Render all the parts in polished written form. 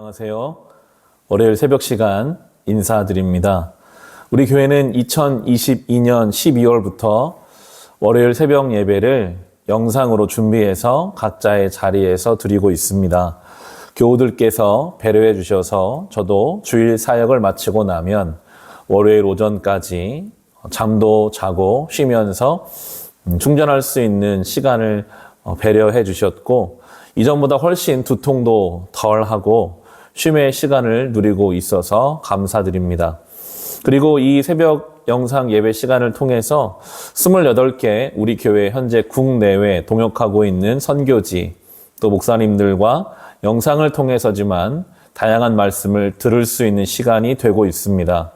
안녕하세요. 월요일 새벽 시간 인사드립니다. 우리 교회는 2022년 12월부터 월요일 새벽 예배를 영상으로 준비해서 각자의 자리에서 드리고 있습니다. 교우들께서 배려해 주셔서 저도 주일 사역을 마치고 나면 월요일 오전까지 잠도 자고 쉬면서 충전할 수 있는 시간을 배려해 주셨고, 이전보다 훨씬 두통도 덜하고 쉼의 시간을 누리고 있어서 감사드립니다. 그리고 이 새벽 영상 예배 시간을 통해서 28개 우리 교회 현재 국내외 동역하고 있는 선교지, 또 목사님들과 영상을 통해서지만 다양한 말씀을 들을 수 있는 시간이 되고 있습니다.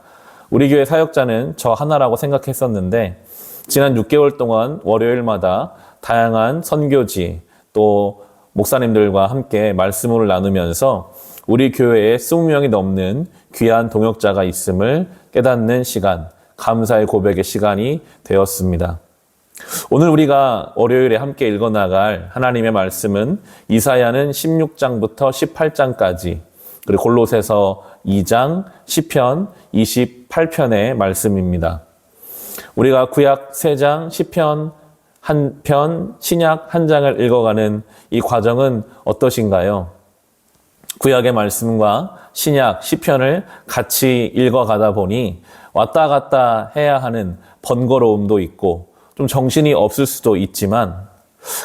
우리 교회 사역자는 저 하나라고 생각했었는데, 지난 6개월 동안 월요일마다 다양한 선교지, 또 목사님들과 함께 말씀을 나누면서 우리 교회에 20명이 넘는 귀한 동역자가 있음을 깨닫는 시간, 감사의 고백의 시간이 되었습니다. 오늘 우리가 월요일에 함께 읽어나갈 하나님의 말씀은 이사야는 16장부터 18장까지, 그리고 골로새서 2장, 시편 28편의 말씀입니다. 우리가 구약 3장, 시편 1편, 신약 1장을 읽어가는 이 과정은 어떠신가요? 구약의 말씀과 신약, 시편을 같이 읽어가다 보니 왔다 갔다 해야 하는 번거로움도 있고 좀 정신이 없을 수도 있지만,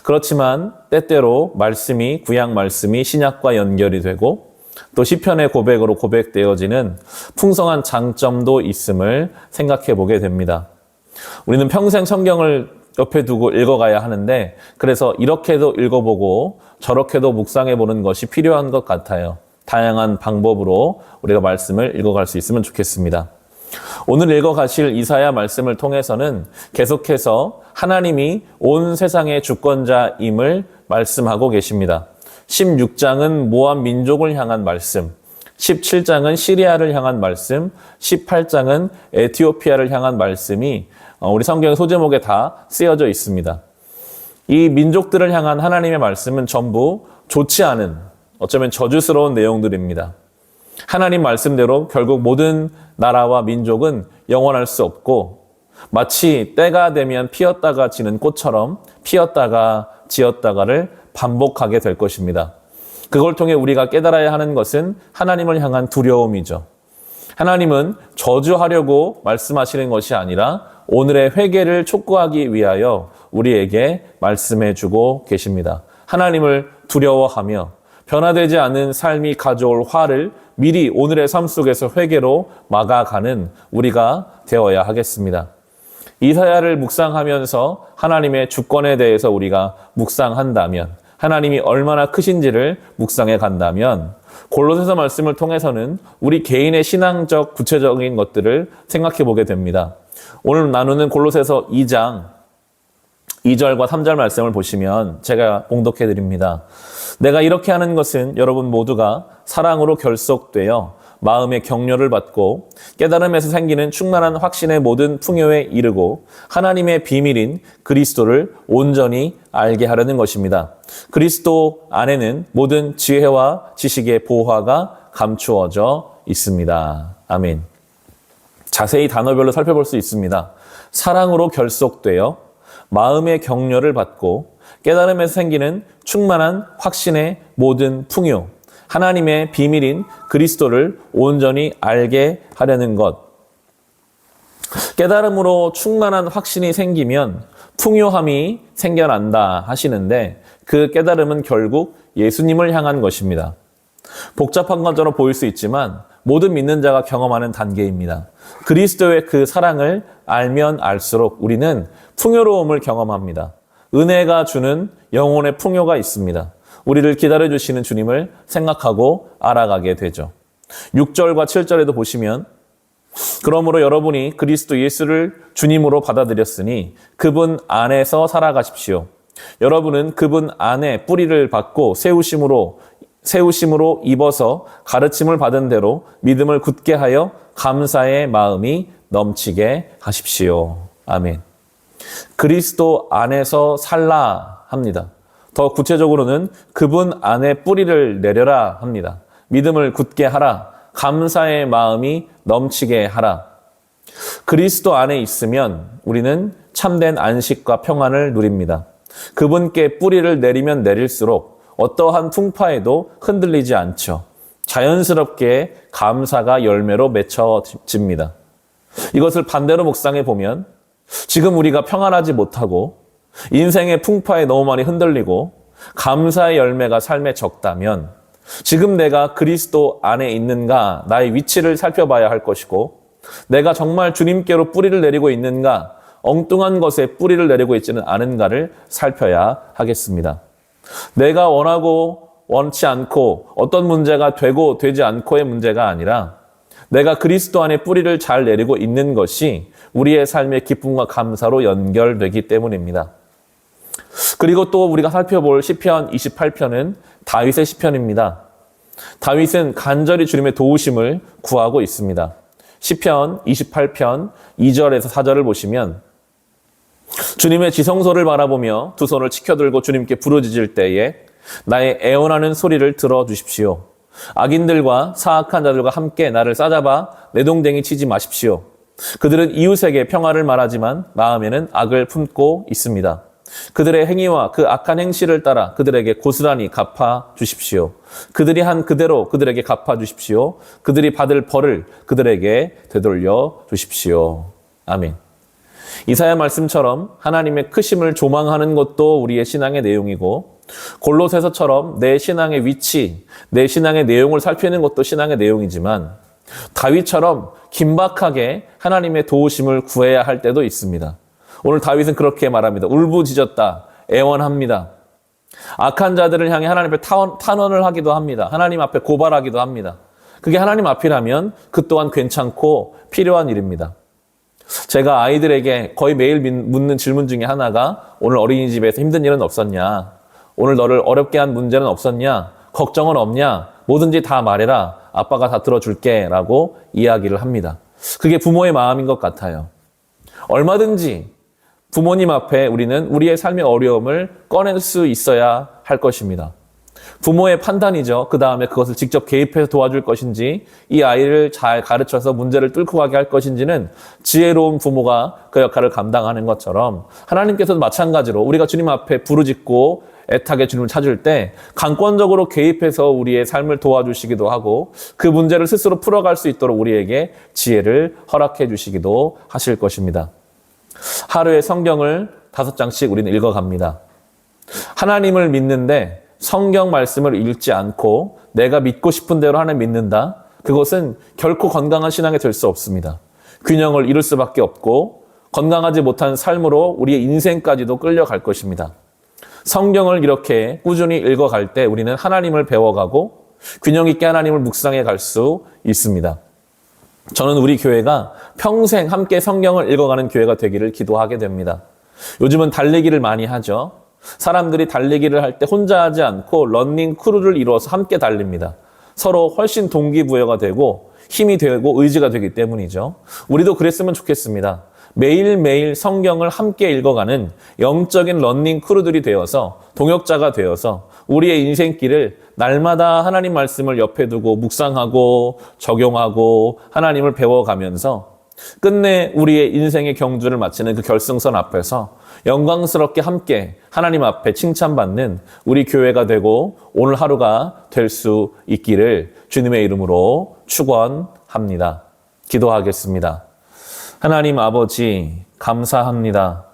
그렇지만 때때로 말씀이, 구약 말씀이 신약과 연결이 되고 또 시편의 고백으로 고백되어지는 풍성한 장점도 있음을 생각해 보게 됩니다. 우리는 평생 성경을 옆에 두고 읽어가야 하는데, 그래서 이렇게도 읽어보고 저렇게도 묵상해보는 것이 필요한 것 같아요. 다양한 방법으로 우리가 말씀을 읽어갈 수 있으면 좋겠습니다. 오늘 읽어가실 이사야 말씀을 통해서는 계속해서 하나님이 온 세상의 주권자임을 말씀하고 계십니다. 16장은 모압 민족을 향한 말씀, 17장은 시리아를 향한 말씀, 18장은 에티오피아를 향한 말씀이 우리 성경의 소제목에 다 쓰여져 있습니다. 이 민족들을 향한 하나님의 말씀은 전부 좋지 않은, 어쩌면 저주스러운 내용들입니다. 하나님 말씀대로 결국 모든 나라와 민족은 영원할 수 없고, 마치 때가 되면 피었다가 지는 꽃처럼 피었다가 지었다가를 반복하게 될 것입니다. 그걸 통해 우리가 깨달아야 하는 것은 하나님을 향한 두려움이죠. 하나님은 저주하려고 말씀하시는 것이 아니라 오늘의 회개를 촉구하기 위하여 우리에게 말씀해 주고 계십니다. 하나님을 두려워하며 변화되지 않은 삶이 가져올 화를 미리 오늘의 삶 속에서 회개로 막아가는 우리가 되어야 하겠습니다. 이사야를 묵상하면서 하나님의 주권에 대해서 우리가 묵상한다면, 하나님이 얼마나 크신지를 묵상해 간다면, 골로새서 말씀을 통해서는 우리 개인의 신앙적 구체적인 것들을 생각해 보게 됩니다. 오늘 나누는 골로새서 2장 2절과 3절 말씀을 보시면 제가 봉독해 드립니다. 내가 이렇게 하는 것은 여러분 모두가 사랑으로 결속되어 마음의 격려를 받고 깨달음에서 생기는 충만한 확신의 모든 풍요에 이르고 하나님의 비밀인 그리스도를 온전히 알게 하려는 것입니다. 그리스도 안에는 모든 지혜와 지식의 보화가 감추어져 있습니다. 아멘. 자세히 단어별로 살펴볼 수 있습니다. 사랑으로 결속되어 마음의 격려를 받고 깨달음에서 생기는 충만한 확신의 모든 풍요, 하나님의 비밀인 그리스도를 온전히 알게 하려는 것. 깨달음으로 충만한 확신이 생기면 풍요함이 생겨난다 하시는데, 그 깨달음은 결국 예수님을 향한 것입니다. 복잡한 것처럼 보일 수 있지만 모든 믿는 자가 경험하는 단계입니다. 그리스도의 그 사랑을 알면 알수록 우리는 풍요로움을 경험합니다. 은혜가 주는 영혼의 풍요가 있습니다. 우리를 기다려주시는 주님을 생각하고 알아가게 되죠. 6절과 7절에도 보시면, 그러므로 여러분이 그리스도 예수를 주님으로 받아들였으니 그분 안에서 살아가십시오. 여러분은 그분 안에 뿌리를 받고 세우심으로 입어서 가르침을 받은 대로 믿음을 굳게 하여 감사의 마음이 넘치게 하십시오. 아멘. 그리스도 안에서 살라 합니다. 더 구체적으로는 그분 안에 뿌리를 내려라 합니다. 믿음을 굳게 하라. 감사의 마음이 넘치게 하라. 그리스도 안에 있으면 우리는 참된 안식과 평안을 누립니다. 그분께 뿌리를 내리면 내릴수록 어떠한 풍파에도 흔들리지 않죠. 자연스럽게 감사가 열매로 맺혀집니다. 이것을 반대로 묵상해 보면 지금 우리가 평안하지 못하고 인생의 풍파에 너무 많이 흔들리고 감사의 열매가 삶에 적다면 지금 내가 그리스도 안에 있는가 나의 위치를 살펴봐야 할 것이고 내가 정말 주님께로 뿌리를 내리고 있는가 엉뚱한 것에 뿌리를 내리고 있지는 않은가를 살펴야 하겠습니다. 내가 원하고 원치 않고 어떤 문제가 되고 되지 않고의 문제가 아니라 내가 그리스도 안에 뿌리를 잘 내리고 있는 것이 우리의 삶의 기쁨과 감사로 연결되기 때문입니다. 그리고 또 우리가 살펴볼 시편 28편은 다윗의 시편입니다. 다윗은 간절히 주님의 도우심을 구하고 있습니다. 시편 28편 2절에서 4절을 보시면 주님의 지성소를 바라보며 두 손을 치켜들고 주님께 부르짖을 때에 나의 애원하는 소리를 들어주십시오. 악인들과 사악한 자들과 함께 나를 싸잡아 내동댕이 치지 마십시오. 그들은 이웃에게 평화를 말하지만 마음에는 악을 품고 있습니다. 그들의 행위와 그 악한 행실을 따라 그들에게 고스란히 갚아 주십시오. 그들이 한 그대로 그들에게 갚아 주십시오. 그들이 받을 벌을 그들에게 되돌려 주십시오. 아멘. 이사야 말씀처럼 하나님의 크심을 조망하는 것도 우리의 신앙의 내용이고 골로새서처럼 내 신앙의 위치, 내 신앙의 내용을 살피는 것도 신앙의 내용이지만 다윗처럼 긴박하게 하나님의 도우심을 구해야 할 때도 있습니다. 오늘 다윗은 그렇게 말합니다. 울부짖었다. 애원합니다. 악한 자들을 향해 하나님 앞에 탄원을 하기도 합니다. 하나님 앞에 고발하기도 합니다. 그게 하나님 앞이라면 그 또한 괜찮고 필요한 일입니다. 제가 아이들에게 거의 매일 묻는 질문 중에 하나가 오늘 어린이집에서 힘든 일은 없었냐? 오늘 너를 어렵게 한 문제는 없었냐? 걱정은 없냐? 뭐든지 다 말해라. 아빠가 다 들어줄게 라고 이야기를 합니다. 그게 부모의 마음인 것 같아요. 얼마든지 부모님 앞에 우리는 우리의 삶의 어려움을 꺼낼 수 있어야 할 것입니다. 부모의 판단이죠. 그 다음에 그것을 직접 개입해서 도와줄 것인지 이 아이를 잘 가르쳐서 문제를 뚫고 가게 할 것인지는 지혜로운 부모가 그 역할을 감당하는 것처럼 하나님께서도 마찬가지로 우리가 주님 앞에 부르짖고 애타게 주님을 찾을 때 강권적으로 개입해서 우리의 삶을 도와주시기도 하고 그 문제를 스스로 풀어갈 수 있도록 우리에게 지혜를 허락해 주시기도 하실 것입니다. 하루에 성경을 5장씩 우리는 읽어갑니다. 하나님을 믿는데 성경 말씀을 읽지 않고 내가 믿고 싶은 대로 하나님 믿는다. 그것은 결코 건강한 신앙이 될 수 없습니다. 균형을 이룰 수밖에 없고 건강하지 못한 삶으로 우리의 인생까지도 끌려갈 것입니다. 성경을 이렇게 꾸준히 읽어갈 때 우리는 하나님을 배워가고 균형 있게 하나님을 묵상해 갈 수 있습니다. 저는 우리 교회가 평생 함께 성경을 읽어가는 교회가 되기를 기도하게 됩니다. 요즘은 달리기를 많이 하죠. 사람들이 달리기를 할 때 혼자 하지 않고 러닝 크루를 이루어서 함께 달립니다. 서로 훨씬 동기부여가 되고 힘이 되고 의지가 되기 때문이죠. 우리도 그랬으면 좋겠습니다. 매일매일 성경을 함께 읽어가는 영적인 러닝 크루들이 되어서 동역자가 되어서 우리의 인생길을 날마다 하나님 말씀을 옆에 두고 묵상하고 적용하고 하나님을 배워가면서 끝내 우리의 인생의 경주를 마치는 그 결승선 앞에서 영광스럽게 함께 하나님 앞에 칭찬받는 우리 교회가 되고 오늘 하루가 될 수 있기를 주님의 이름으로 축원합니다. 기도하겠습니다. 하나님 아버지 감사합니다.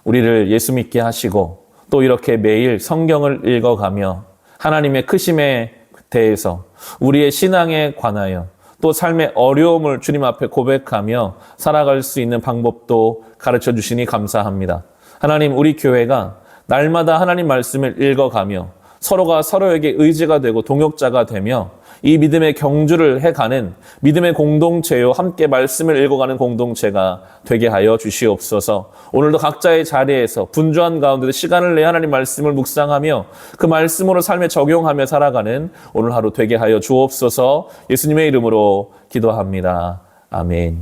우리를 예수 믿게 하시고 또 이렇게 매일 성경을 읽어가며 하나님의 크심에 대해서 우리의 신앙에 관하여 또 삶의 어려움을 주님 앞에 고백하며 살아갈 수 있는 방법도 가르쳐 주시니 감사합니다. 하나님, 우리 교회가 날마다 하나님 말씀을 읽어가며 서로가 서로에게 의지가 되고 동역자가 되며 이 믿음의 경주를 해가는 믿음의 공동체요 함께 말씀을 읽어가는 공동체가 되게 하여 주시옵소서. 오늘도 각자의 자리에서 분주한 가운데도 시간을 내 하나님 말씀을 묵상하며 그 말씀으로 삶에 적용하며 살아가는 오늘 하루 되게 하여 주옵소서. 예수님의 이름으로 기도합니다. 아멘.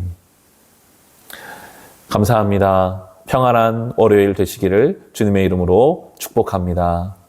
감사합니다. 평안한 월요일 되시기를 주님의 이름으로 축복합니다.